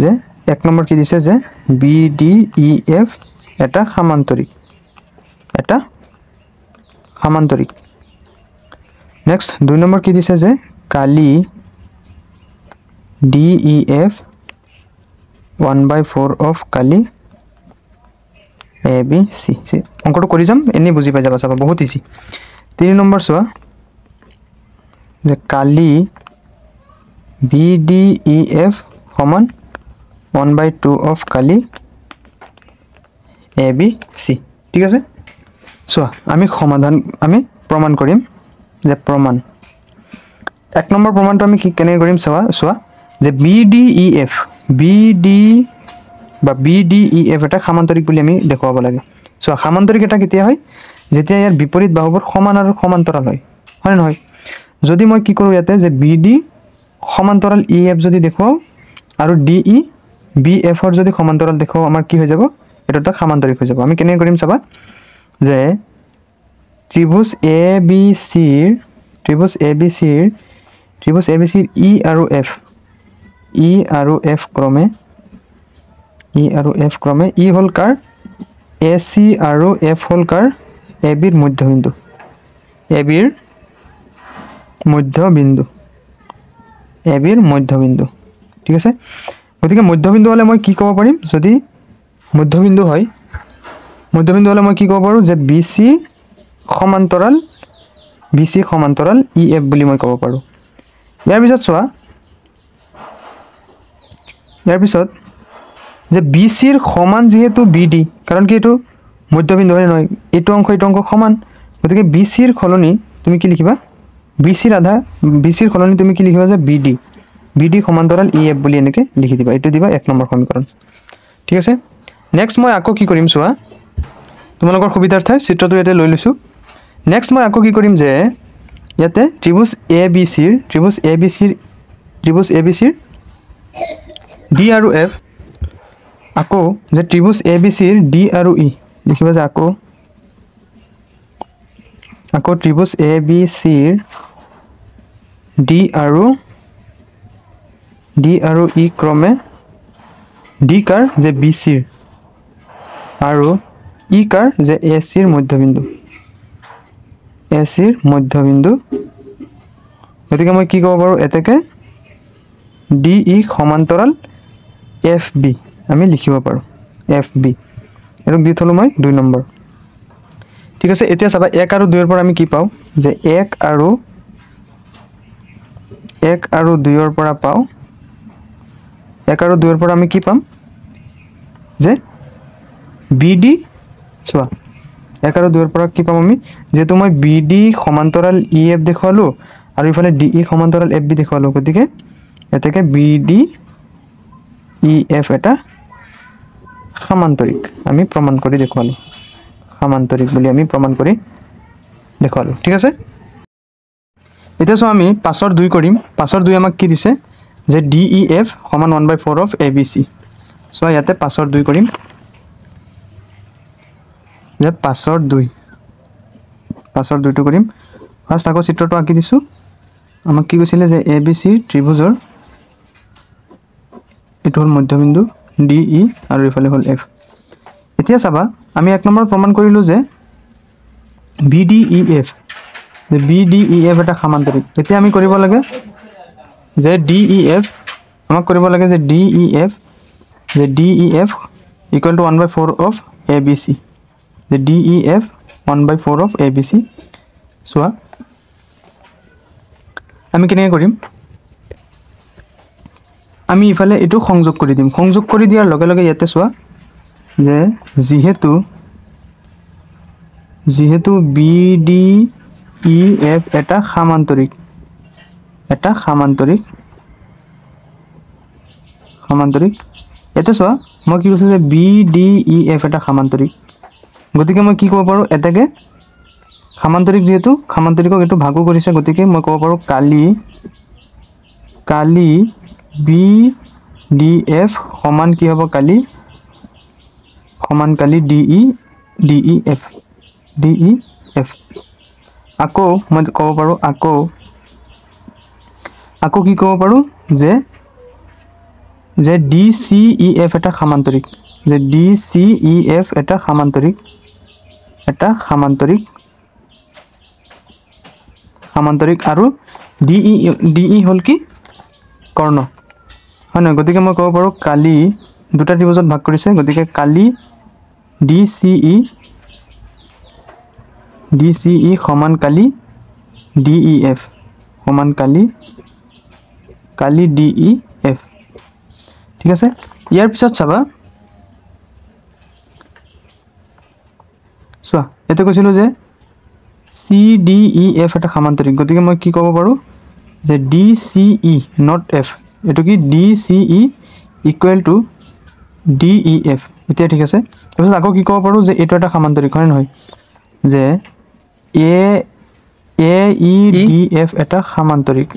যে 1 নম্বৰ কি দিছে যে BDEF এটা সামান্তৰিক নেক্সট 2 নম্বৰ কি দিছে যে কালি DEF 1/4 of কালি ABC অঙ্কটো কৰি যাম এনে বুজি পাই যাবা চাবা বহুত ইজি 3 নম্বৰ সোৱা যে কালি BDEF সমান 1/2 of কালি ABC ঠিক আছে সোৱা আমি প্ৰমাণ কৰিম যে প্ৰমাণ 1 নম্বৰ প্ৰমাণটো আমি কি কেনে কৰিম সোৱা যে BDEF এটা সামান্তৰিক বুলি আমি দেখুৱাব লাগে সোৱা সামান্তৰিক এটা কেতিয়া হয় যেতিয়া ইয়াৰ বিপৰীত বাহুবোৰ সমান আৰু সমান্তৰাল হয় নহয় যদি মই কি কৰো ইয়াতে যে BD সমান্তৰাল EF যদি দেখুৱাও আৰু ডি ই বি এফৰ যদি সমান্তৰাল দেখো আমাৰ কি হৈ যাব এটা এটা সমান্তৰিক হৈ যাব আমি কেনে কৰিম চাবা যে ত্ৰিভুজ এ বি চিৰ ই আৰু এফ ক্ৰমে ই হল কাৰ এ চি আৰু এফ হল কাৰ এ বিৰ মধ্যবিন্দু ঠিক আছে গতিকে মধ্যবিন্দু হলে মই কি ক'ব পাৰিম যদি মধ্যবিন্দু হলে মই কি ক'ব পাৰো যে BC সমান্তৰাল EF বুলি মই ক'ব পাৰো ইয়াৰ পিছত যে BC ৰ সমান যেহেতু BD কাৰণ কি এটো মধ্যবিন্দু হয় নহয় এটো অংশ সমান গতিকে BC ৰ খলনি তুমি কি লিখিবা BC ৰ খলনি তুমি কি লিখিবা যে BD সমান্তৰাল EF বুলি এনেকে লিখি দিবা এটো দিবা 1 নম্বৰ সমীকৰণ ঠিক আছে নেক্সট মই আকৌ কি কৰিম চোৱা তোমালোকৰ সুবিধাৰ্থে চিত্ৰটো ইয়াতে লৈ লৈছো নেক্সট মই আকৌ কি কৰিম যে ইয়াতে ত্ৰিভুজ ABC ৰ D আৰু F আকৌ যে ত্ৰিভুজ ABC ৰ D আৰু E লিখিবা যে আকৌ ত্ৰিভুজ ABC ৰ D আৰু E ক্ৰমে D কাৰ যে BC ৰ আৰু E কাৰ যে AC ৰ মধ্যবিন্দু গতিকে মই কি ক'ব পাৰো এতেকে DE সমান্তৰাল FB আমি লিখিব পাৰো FB এটো দি থলো মই 2 নম্বৰ ঠিক আছে এতিয়া চাবা 1 আৰু 2 ৰ পৰা আমি কি পাও যে 1 আৰু 2 ৰ পৰা পাও 1 আৰু 2 ৰ পৰা আমি কি পাম যে BD চোৱা 1 আৰু 2 ৰ পৰা কি পাম আমি যেটো মই BD সমান্তৰাল EF দেখালো আৰু ইফালে DE সমান্তৰাল FB দেখালো গতিকে এতেকে BD EF এটা সমান্তৰিক আমি প্ৰমাণ কৰি দেখালো সমান্তৰিক বুলি আমি প্ৰমাণ কৰি দেখালো ঠিক আছে এতিয়া সো আমি 5 ৰ 2 কৰিম 5 ৰ 2 আমাক কি দিছে যে DEF সমান 1/4 অফ ABC সো ইয়াতে 5 ৰ 2 কৰিম যে 5 ৰ 2 টো কৰিম ফাৰ্স্ট আকৌ চিত্ৰটো আঁকি দিছো আমাক কি কৈছিলে যে ABC ত্ৰিভুজৰ এটো হল মধ্যবিন্দু DE আৰু ইফালে হল F এতিয়া চাবা আমি 1 নম্বৰ প্ৰমাণ কৰিলো যে BDEF এটা সমান্তৰিক এতিয়া আমি কৰিব লাগে যে DEF আমাক কৰিব লাগে যে DEF equal to 1/4 of ABC the DEF 1/4 of ABC চোৱা আমি কেনে কৰিম আমি ইফালে এটো সংযোগ কৰি দিম সংযোগ কৰি দিয়াৰ লগে লগে ইয়াতে চোৱা যে যেহেতু BDEF এটা সমান্তৰিক এতে চোৱা মই কি কৈছো যে BDEF এটা সমান্তৰিক গতিকে মই কি ক'ব পাৰো এটাকে সমান্তৰিক যেহেতু সমান্তৰিকক এটো ভাগো কৰিছে গতিকে মই ক'ব পাৰো কালি BDF সমান কি হ'ব কালি DEF আকৌ মই ক'ব পাৰো আকৌ কি ক'ব পাৰো যে DCEF এটা সমান্তৰিক এটা সমান্তৰিক আৰু DE হল কি কৰ্ণ হয় না গতিকে মই ক'ব পাৰো কালি দুটা ত্ৰিভুজত ভাগ কৰিছে গতিকে কালি DCE সমান কালি DEF সমান কালি DEF ঠিক আছে ইয়াৰ পিছত চাবা চোৱা এতে কৈছিলো যে CDEF এটা সমান্তৰিক গতিকে মই কি ক'ব পাৰো যে DCE not F এটো কি DCE equal to DEF এতিয়া ঠিক আছে তাৰপিছত আকৌ কি ক'ব পাৰো যে এটো এটা সমান্তৰিক হয় নহয় যে AEDF এটা সমান্তৰিক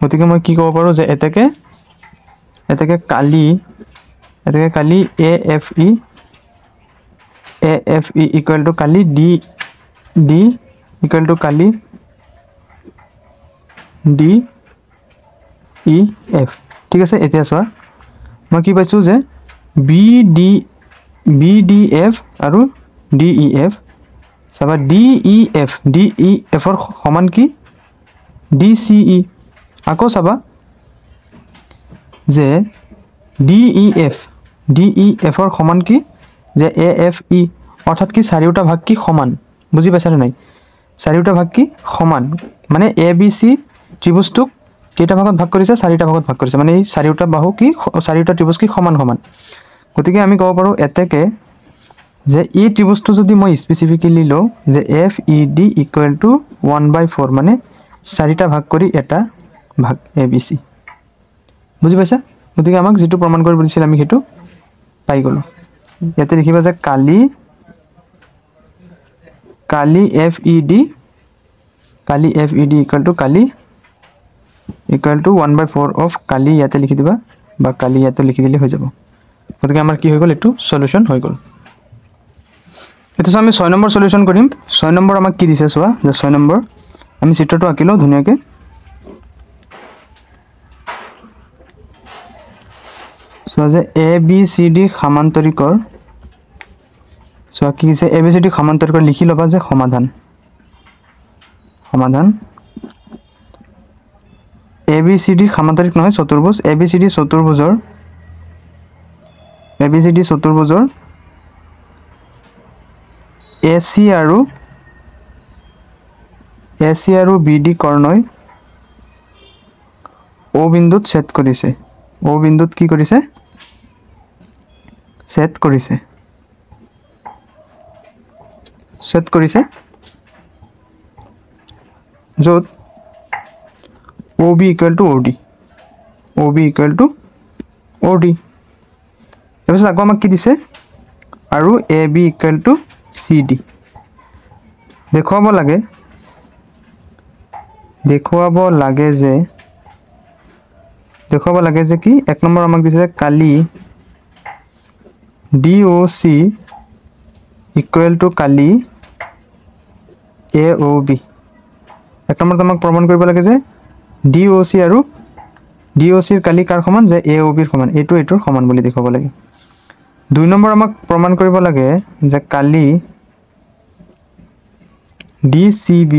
গতিকে মই কি ক'ব পাৰোঁ যে এতেকে কালি AFE equal to Kali D equal to Kali DEF ঠিক আছে এতিয়া চোৱা মই কি পাইছোঁ যে BDF আৰু DEF চাবা DEF ৰ সমান কি DCE আকৌ চাবা যে DEF ৰ সমান কি যে AFE অৰ্থাৎ কি চাৰিওটা ভাগ কি সমান বুজি পাইছানে নাই চাৰিওটা ভাগ কি সমান মানে ABC ত্ৰিভুজটোক কেইটা ভাগত ভাগ কৰিছে চাৰিটা ভাগত ভাগ কৰিছে মানে এই চাৰিওটা বাহু কি চাৰিওটা ত্ৰিভুজ কি সমান গতিকে আমি ক'ব পাৰোঁ এতেকে যে এই ত্ৰিভুজটো যদি মই স্পেসিফিক্যালি লওঁ যে FED ইকুৱেল টু 1/4 মানে চাৰিটা ভাগ কৰি এটা ভাগ ABC বুজি পাইছা গতিকে আমাক যেটো প্ৰমাণ কৰিব দিছিল আমি হেতু পাই গলো ইয়াতে লিখিবা যে কালি FED ইকুৱেল টু 1/4 অফ কালি ইয়াতে লিখি দিবা বা কালি ইয়াতে লিখি দিলে হৈ যাব গতিকে আমাৰ কি হৈ গল এটো সলিউশন হৈ গল এতিয়া আমি 6 নম্বৰ সলিউশন কৰিম 6 নম্বৰ আমাক কি দিছে চোৱা যে 6 নম্বৰ আমি চিত্ৰটো আঁকিলো ধুনিয়াকে চোৱা যে ABCD সমান্তৰিকৰ চোৱা কি আছে ABCD সমান্তৰিকৰ লিখি লবা যে সমাধান ABCD সমান্তৰিক নহয় চতুৰ্ভুজ ABCD চতুৰ্ভুজৰ AC আৰু BD কৰ্ণই O বিন্দুত ছেদ কৰিছে O বিন্দুত কি কৰিছে ছেদ কৰিছে যত OB equal to OD তাৰপিছত আকৌ আমাক কি দিছে আৰু AB equal to CD দেখুৱাব লাগে যে কি এক নম্বৰ আমাক দিছে কালি DOC equal to Kali AOB এক নম্বৰত আমাক প্ৰমাণ কৰিব লাগে যে DOC আৰু DOC ৰ কালি কাৰ সমান যে AOB ৰ সমান এটোৰ সমান বুলি দেখাব লাগে দুই নম্বৰ আমাক প্ৰমাণ কৰিব লাগে যে কালি DCB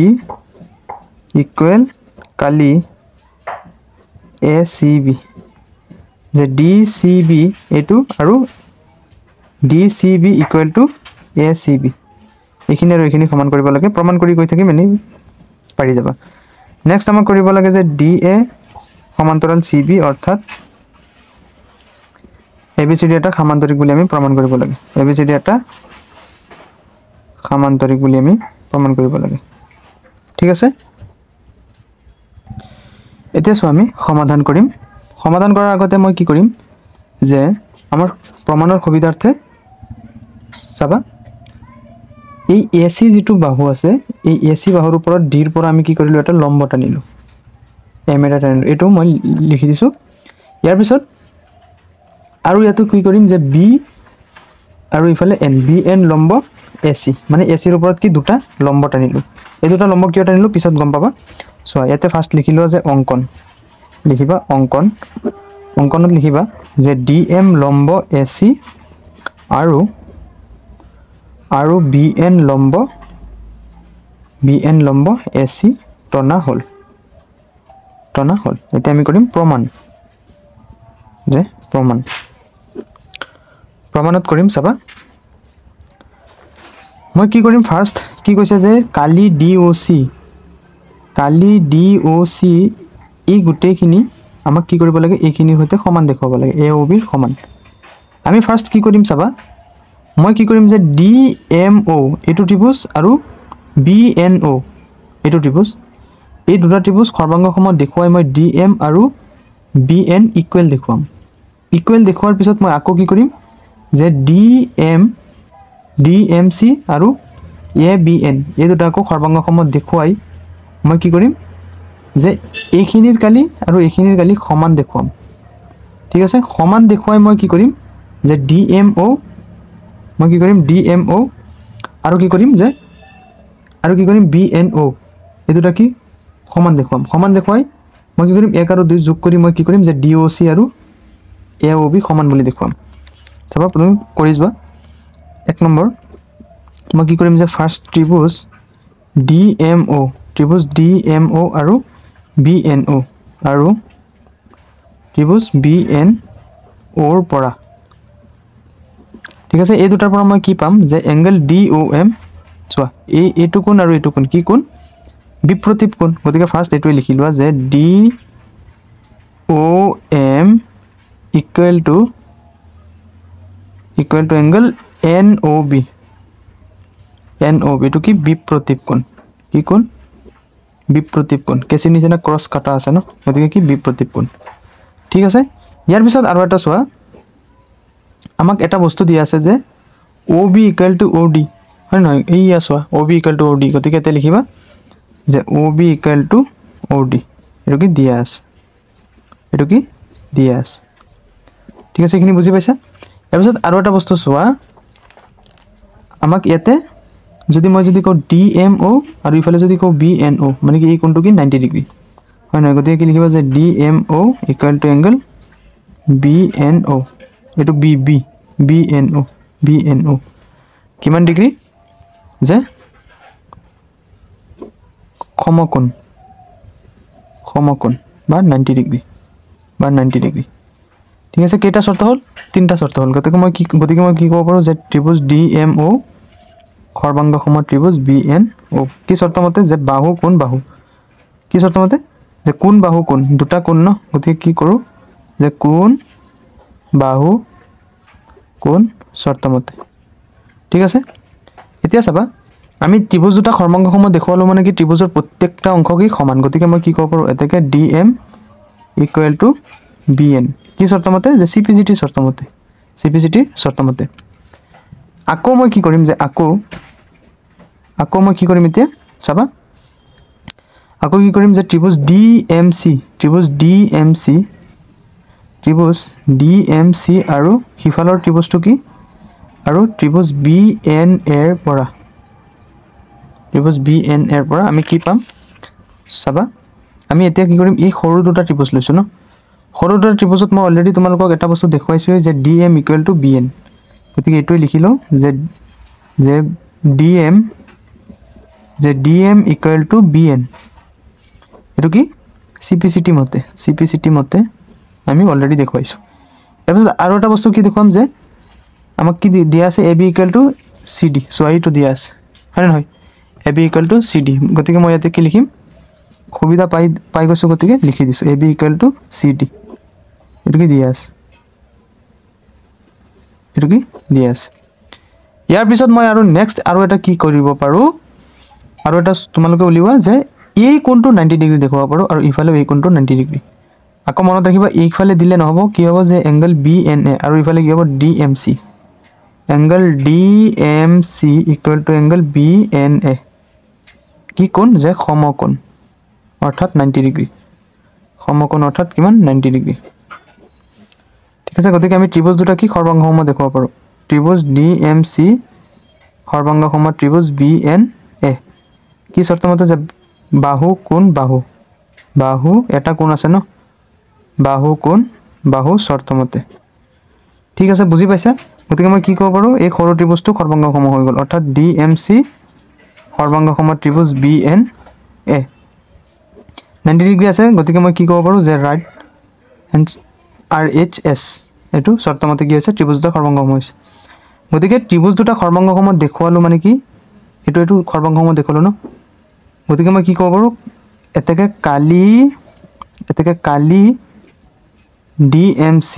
ইকুৱেল কালি ACB যে DCB এটো আৰু DCB ইকুৱেল টু ACB এইখিনি আৰু এইখিনি সমান কৰিব লাগে প্ৰমাণ কৰি গৈ থাকিম এনে পাৰি যাবা নেক্সট আমাক কৰিব লাগে যে DA সমান্তৰাল CB অৰ্থাৎ ABCD এটা সমান্তৰিক বুলি আমি প্ৰমাণ কৰিব লাগে ABCD এটা সমান্তৰিক বুলি আমি প্ৰমাণ কৰিব লাগে ঠিক আছে এতিয়া আমি সমাধান কৰিম সমাধান কৰাৰ আগতে মই কি কৰিম যে আমাৰ প্ৰমাণৰ সুবিধাৰ্থে চাবা এই AC যেটো বাহু আছে এই AC বাহুৰ ওপৰত D ৰ পৰা আমি কি কৰিলো এটা লম্ব টানিলো M এটা টানিলো এটো মই লিখি দিছো ইয়াৰ পিছত আৰু ইয়াতো কি কৰিম যে B আৰু ইফালে BN লম্ব AC মানে AC ৰ ওপৰত কি দুটা লম্ব টানিলো এই দুটা লম্ব কিয় টানিলো পিছত গম পাবা সো ইয়াতে ফাৰ্স্ট লিখিলো যে অঙ্কন লিখিবা অঙ্কনত লিখিবা যে DM লম্ব AC আৰু BN লম্ব AC টনা হল এতিয়া আমি কৰিম প্ৰমাণত কৰিম চাবা মই কি কৰিম ফাৰ্স্ট কি কৈছে যে কালি DOC এই গুটেখিনি আমাক কি কৰিব লাগে এইখিনিৰ হৈতে সমান দেখাব লাগে AOB সমান আমি ফাৰ্স্ট কি কৰিম চাবা মই কি কৰিম যে DMO এটো ত্ৰিভুজ আৰু BNO এটো ত্ৰিভুজ এই দুটা ত্ৰিভুজ সৰ্বাংগ সম দেখুৱাই মই DM আৰু BN ইকুৱেল দেখুৱাম ইকুৱেল দেখুৱাৰ পিছত মই আকৌ কি কৰিম যে DMC আৰু ABN এই দুটা আকৌ সৰ্বাংগ সম দেখুৱাই মই কি কৰিম যে এইখিনিৰ কালি আৰু এইখিনিৰ কালি সমান দেখুৱাম ঠিক আছে সমান দেখুৱাই মই কি কৰিম যে DMO মই কি কৰিম DMO আৰু কি কৰিম যে আৰু কি কৰিম BNO এই দুটা কি সমান দেখুৱাই মই কি কৰিম 1 আৰু 2 যোগ কৰি মই কি কৰিম যে DOC আৰু AOB সমান বুলি দেখুৱাম চাবা তুমি কৰি যোৱা 1 নম্বৰ মই কি কৰিম যে ফাৰ্স্ট ত্ৰিভুজ DMO আৰু BNO আৰু ত্ৰিভুজ BNO ৰ পৰা ঠিক আছে এই দুটাৰ পৰা মই কি পাম যে এংগল DOM চোৱা এইটো কোণ আৰু এইটো কোণ কি কোণ বিপ্ৰতীপ কোণ গতিকে ফাৰ্স্ট এইটোই লিখি লোৱা যে DOM equal to angle NOB এটো কি বিপ্ৰতীপ কোণ কি কোণ বিপ্ৰতীপ কোণ কেছি নিচিনা ক্ৰস কাটা আছে ন গতিকে কি বিপ্ৰতীপ কোণ ঠিক আছে ইয়াৰ পিছত আৰু এটা চোৱা আমাক এটা বস্তু দিয়া আছে যে OB equal to OD হয় নহয় এই চোৱা OB equal to OD গতিকে এতে লিখিবা যে OB equal to OD এটো কি দিয়া আছে ঠিক আছে এখিনি বুজি পাইছা ইয়াৰ পিছত আৰু এটা বস্তু চোৱা আমাক ইয়াতে যদি মই যদি কও DMO আৰু ইফালে যদি কও BNO মানে কি এই কোণটো কি 90 ডিগ্ৰী হয় নহয় গতিকে কি লিখিবা যে DMO equal to angle BNO এটো BNO কিমান ডিগ্ৰী যে সমকোণ বা 90 ডিগ্ৰী ঠিক আছে কেইটা শৰ্ত হল তিনটা শৰ্ত হল গতিকে মই কি কব পাৰো যে ত্ৰিভুজ DMO সৰ্বাংগ সম ত্ৰিভুজ BNO কি শর্ত মতে যে বাহু কোণ বাহু কি শর্ত মতে যে কোণ বাহু কোণ দুটা কোণ ন গতিকে কি কৰো যে কোণ বাহু কোণ শৰ্ত মতে ঠিক আছে এতিয়া চাবা আমি ত্ৰিভুজ দুটা সৰ্বাংগ সম দেখুৱালো মানে কি ত্ৰিভুজৰ প্ৰত্যেকটা অংশ কি সমান গতিকে মই কি কব পাৰো এতেকে DM equal to BN কি শৰ্ত মতে যে CPGT শৰ্ত মতে আকৌ মই কি কৰিম যে আকৌ মই কি কৰিম এতিয়া চাবা আকৌ কি কৰিম যে ত্ৰিভুজ DMC আৰু হিফালৰ ত্ৰিভুজটো কি আৰু ত্ৰিভুজ BN এৰ পৰা আমি কি পাম চাবা আমি এতিয়া কি কৰিম এই সৰু দুটা ত্ৰিভুজ লৈছো ন সৰু দুটা ত্ৰিভুজত মই অলৰেডি তোমালোকক এটা বস্তু দেখুৱাইছো যে DM equal to BN গতিকে এটোই লিখিলো যে DM equal to BN এটো কি CPCT মতে আমি অলৰেডি দেখুৱাইছো তাৰপিছত আৰু এটা বস্তু কি দেখুৱাম যে আমাক কি দিয়া আছে AB equal to CD সোয়াইটো দিয়া আছে হয় নহয় AB equal to CD গতিকে মই ইয়াতে কি লিখিম সুবিধা পাই গৈছো গতিকে লিখি দিছো AB equal to CD এটো কি দিয়া আছে ইয়াৰ পিছত মই আৰু নেক্সট আৰু এটা কি কৰিব পাৰো আৰু এটা তোমালোকে উলিওৱা যে এই কোণটো 90 ডিগ্ৰী দেখুৱাব পাৰো আৰু ইফালে এই কোণটো 90 ডিগ্ৰী আকৌ মনত ৰাখিবা এইফালে দিলে নহব কি হ'ব যে এংগল BNA আৰু ইফালে কি হ'ব DMC angle DMC equal to angle BNA কি কোণ যে সমকোণ অৰ্থাৎ 90 ডিগ্ৰী সমকোণ অৰ্থাৎ কিমান 90 ডিগ্ৰী ঠিক আছে গতিকে আমি ত্ৰিভুজ দুটা কি সৰ্বাংগ সম দেখুৱাব পাৰো ত্ৰিভুজ DMC সৰ্বাংগ সম ত্ৰিভুজ BNA কি শর্ত মতে যে বাহু কোণ বাহু এটা কোণ আছে ন বাহু কোণ বাহু শর্ত মতে ঠিক আছে বুজি পাইছা গতিকে মই কি কব পাৰো এই সৰু ত্ৰিভুজটো সৰ্বাংগ সম হৈ গল অৰ্থাৎ DMC সৰ্বাংগ সম ত্ৰিভুজ BNA 90 ডিগ্ৰী আছে গতিকে মই কি কব পাৰো যে ৰাইট হ্যান্ড RHS এটো শৰ্ত মতে কি আছে ত্ৰিভুজ দুটা সৰ্বাংগ সম হৈছে গতিকে ত্ৰিভুজ দুটা সৰ্বাংগ সম দেখুৱালো মানে কি এটো সৰ্বাংগ সম দেখুৱালো ন গতিকে মই কি কব পাৰো এতেকে কালি DMC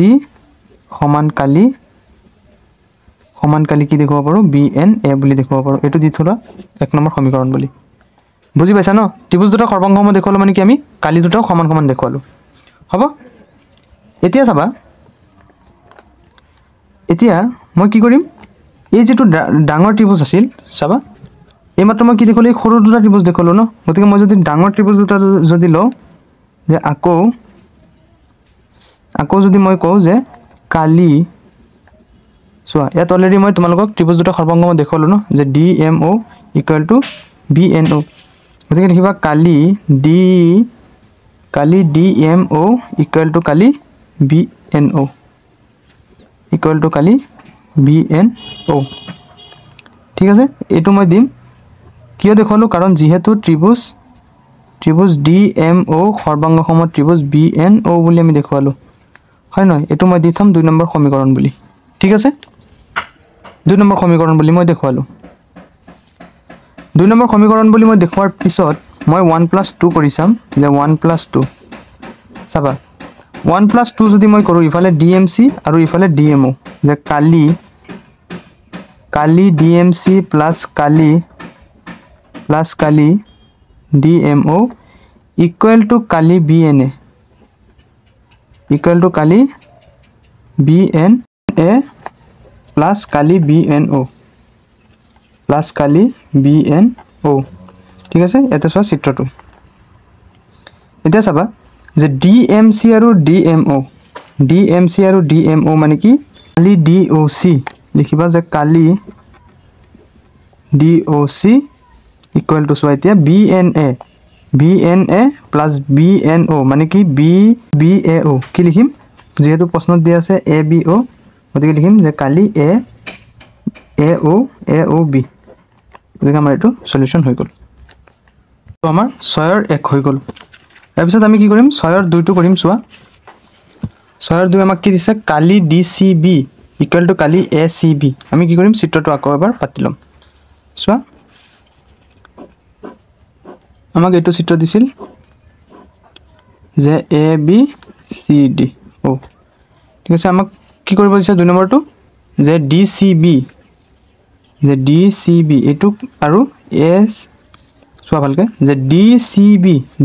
সমান কালি কি দেখুৱাব পাৰো BNA বুলি দেখুৱাব পাৰো এটো দি থলা এক নম্বৰ সমীকৰণ বুলি বুজি পাইছা ন ত্ৰিভুজ দুটা সৰ্বাংগ সম দেখুৱালো মানে কি আমি কালি দুটাও সমান দেখুৱালো হ'ব এতিয়া চাবা এতিয়া মই কি কৰিম এই যেটো ডাঙৰ ত্ৰিভুজ আছিল চাবা এই মাত্ৰ মই কি দেখুৱালো সৰু দুটা ত্ৰিভুজ দেখুৱালো ন গতিকে মই যদি ডাঙৰ ত্ৰিভুজ দুটা যদি লও যে আকৌ যদি মই কওঁ যে কালি চোৱা ইয়াত অলৰেডি মই তোমালোকক ত্ৰিভুজ দুটা সৰ্বাংগ মই দেখুৱালো ন যে DMO ইকুৱেল টু BNO গতিকে দেখিবা কালি DMO equal to Kali BNO equal to Kali BNO ঠিক আছে এইটো মই দিম কিয় দেখুৱালো কাৰণ যেহেতু ত্ৰিভুজ DMO সৰ্বাংগসম ত্ৰিভুজ BNO বুলি আমি দেখুৱালো হয় নহয় এটো মই দি থম 2 নম্বৰ সমীকৰণ বুলি ঠিক আছে 2 নম্বৰ সমীকৰণ বুলি মই দেখুৱালো 2 নম্বৰ সমীকৰণ বুলি মই দেখুৱাৰ পিছত মই 1+2 কৰি চাম যে 1+2 চাবা 1+2 যদি মই কৰো ইফালে DMC আৰু ইফালে DMO যে কালি DMC plus Kali DMO equal to Kali BNA equal to Kali BNA plus Kali BNO plus Kali BNO ঠিক আছে এটা চোৱা চিত্ৰটো এটা চাবা যে DMC আৰু DMO মানে কি কালি DOC লিখিবা যে কালি DOC ইকুৱেল টু চোৱা এতিয়া BNA প্লাস BNO মানে কি BAO কি লিখিম যেহেতু প্ৰশ্নত দিয়া আছে ABO গতিকে লিখিম যে কালি AOB গতিকে আমাৰ এটো সলিউশন হৈ গল তো আমাৰ 6 ৰ 1 হৈ গল তাৰ পিছত আমি কি কৰিম 6 ৰ 2 টো কৰিম চোৱা 6 ৰ 2 আমাক কি দিছে কালি DCB equal to Kali ACB আমি কি কৰিম চিত্ৰটো আকৌ এবাৰ পাতি লম চোৱা আমাক এটো চিত্ৰ দিছিল যে ABCD ও ঠিক আছে আমাক কি কৰিব দিছে 2 নম্বৰটো যে DCB এটু আৰু S চোৱা ভালকে যে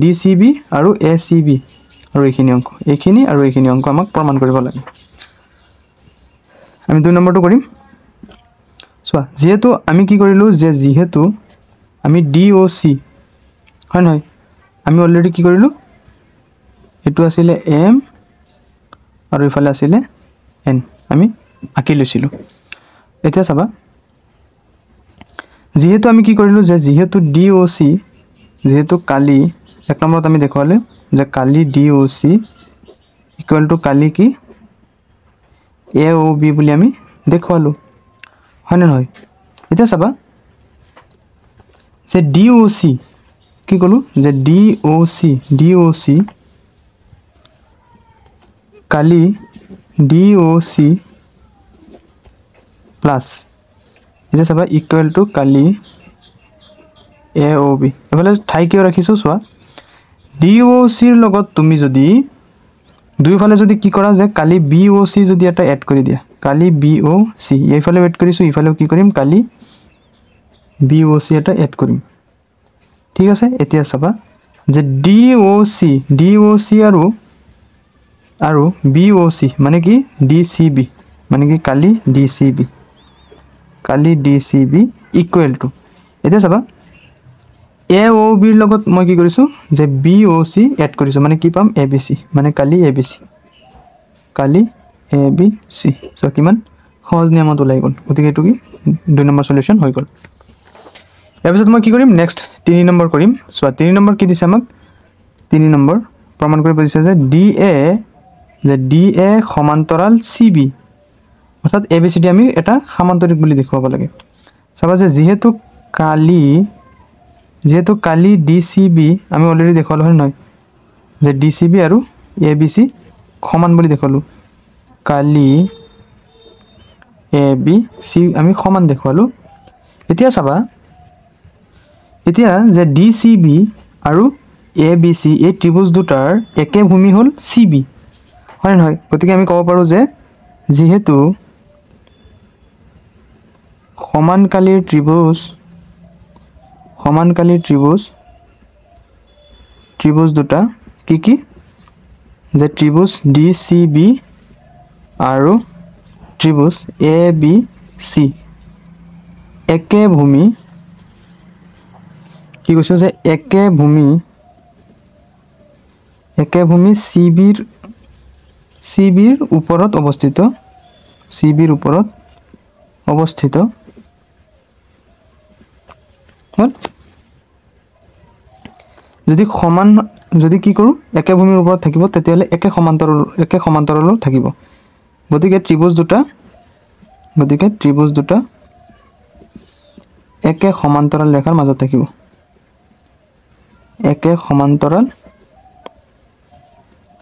DCB আৰু ACB আৰু এইখিনি অংক আমাক প্ৰমাণ কৰিব লাগে আমি 2 নম্বৰটো কৰিম চোৱা যেহেতু আমি কি কৰিলো যে যেহেতু আমি DOC হয় নহয় আমি অলৰেডি কি কৰিলো এটো আছিল M আৰু ইফালে আছিল N আমি আকি লৈছিলো এতিয়া চাবা যেহেতু আমি কি কৰিলো যে যেহেতু DOC যেহেতু কালি এক নম্বৰত আমি দেখুৱালে যে কালি DOC ইকুৱেল টু কালি কি AOB বুলি আমি দেখুৱালো হয় নহয় এতিয়া চাবা যে DOC কি কলো যে DOC কালি DOC প্লাস এটা চাবা ইকুৱেল টু কালি AOB এফালে ঠাই কিয় ৰাখিছো চোৱা DOC ৰ লগত তুমি যদি দুইফালে যদি কি কৰা যে কালি BOC যদি এটা এড কৰি দিয়া কালি BOC এইফালে এড কৰিছো ইফালেও কি কৰিম কালি BOC এটা এড কৰিম ঠিক আছে এতিয়া চাবা যে DOC আৰু BOC মানে কি DCB মানে কি কালি DCB ইকুৱেল টু এটা চাবা AOB ৰ লগত মই কি কৰিছো যে BOC এড কৰিছো মানে কি পাম ABC মানে কালি ABC সো কিমান সহজ নিয়মত ওলাই গল গতিকে এটো কি 2 নম্বৰ সলিউশন হৈ গল ইয়াৰ পিছত মই কি কৰিম নেক্সট 3 নম্বৰ কৰিম সো 3 নম্বৰ কি দিছে আমাক 3 নম্বৰ প্ৰমাণ কৰিব দিছে যে DA সমান্তৰাল CB অৰ্থাৎ ABCD আমি এটা সমান্তৰিক বুলি দেখুৱাব লাগে চাবা যে যেহেতু কালি DCB আমি অলৰেডি দেখুৱালো হয় নহয় যে DCB আৰু ABC সমান বুলি দেখুৱালো কালি ABC আমি সমান দেখুৱালো এতিয়া চাবা এতিয়া যে DCB আৰু ABC এই ত্ৰিভুজ দুটাৰ একে ভূমি হল CB হয় নহয় গতিকে আমি ক'ব পাৰো যে যেহেতু সমানকালীৰ ত্ৰিভুজ দুটা কি যে ত্ৰিভুজ DCB আৰু ত্ৰিভুজ ABC একে ভূমি কি কৈছো যে একে ভূমি একে ভূমি CBৰ ওপৰত অৱস্থিত হল যদি কি কৰোঁ একে ভূমিৰ ওপৰত থাকিব তেতিয়াহ'লে একে সমান্তৰালো থাকিব গতিকে ত্ৰিভুজ দুটা একে সমান্তৰাল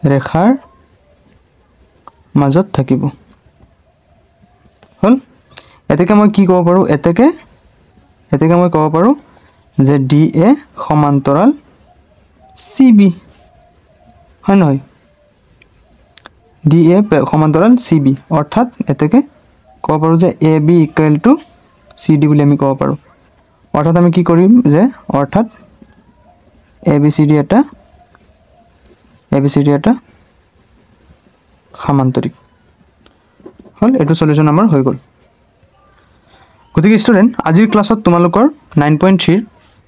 ৰেখাৰ মাজত থাকিব হল এতেকে মই কি ক'ব পাৰোঁ এতেকে মই ক'ব পাৰোঁ যে DA সমান্তৰাল CB হয় নহয় DA সমান্তৰাল CB অৰ্থাৎ এতেকে ক'ব পাৰোঁ যে AB ইকুৱেল টু CD বুলি আমি ক'ব পাৰোঁ অৰ্থাৎ আমি কি কৰিম যে অৰ্থাৎ ABCD এটা সমান্তৰিক হল এটো সলিউশন আমাৰ হৈ গ'ল গতিকে ষ্টুডেন্ট আজিৰ ক্লাছত তোমালোকৰ 9.3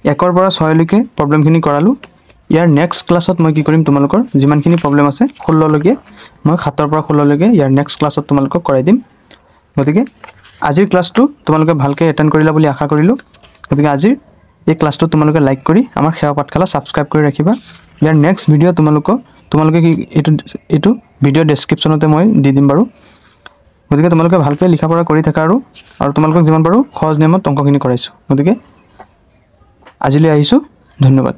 1 পৰা 6 লৈকে প্ৰবলেমখিনি কৰালো ইয়াৰ নেক্সট ক্লাছত মই কি কৰিম তোমালোকৰ যিমানখিনি প্ৰবলেম আছে 16 লৈকে মই 7 পৰা 16 লৈকে ইয়াৰ নেক্সট ক্লাছত তোমালোকক কৰাই দিম গতিকে আজিৰ ক্লাছটো তোমালোকে ভালকে এটেন্ড কৰিলা বুলি আশা কৰিলো গতিকে আজিৰ এই ক্লাছটো তোমালোকে লাইক কৰি আমাৰ সেৱা পাঠশালা সাবস্ক্ৰাইব কৰি ৰাখিবা ইয়াৰ নেক্সট ভিডিও তোমালোকে কি এটো ভিডিও ডেসক্ৰিপচনতে মই দি দিম বাৰু গতিকে তোমালোকে ভালকৈ লিখা পঢ়া কৰি থাকা আৰু তোমালোকক যিমান পাৰো সহজ নিয়মত অংকখিনি কৰাইছো গতিকে আজিলৈ আহিছো ধন্যবাদ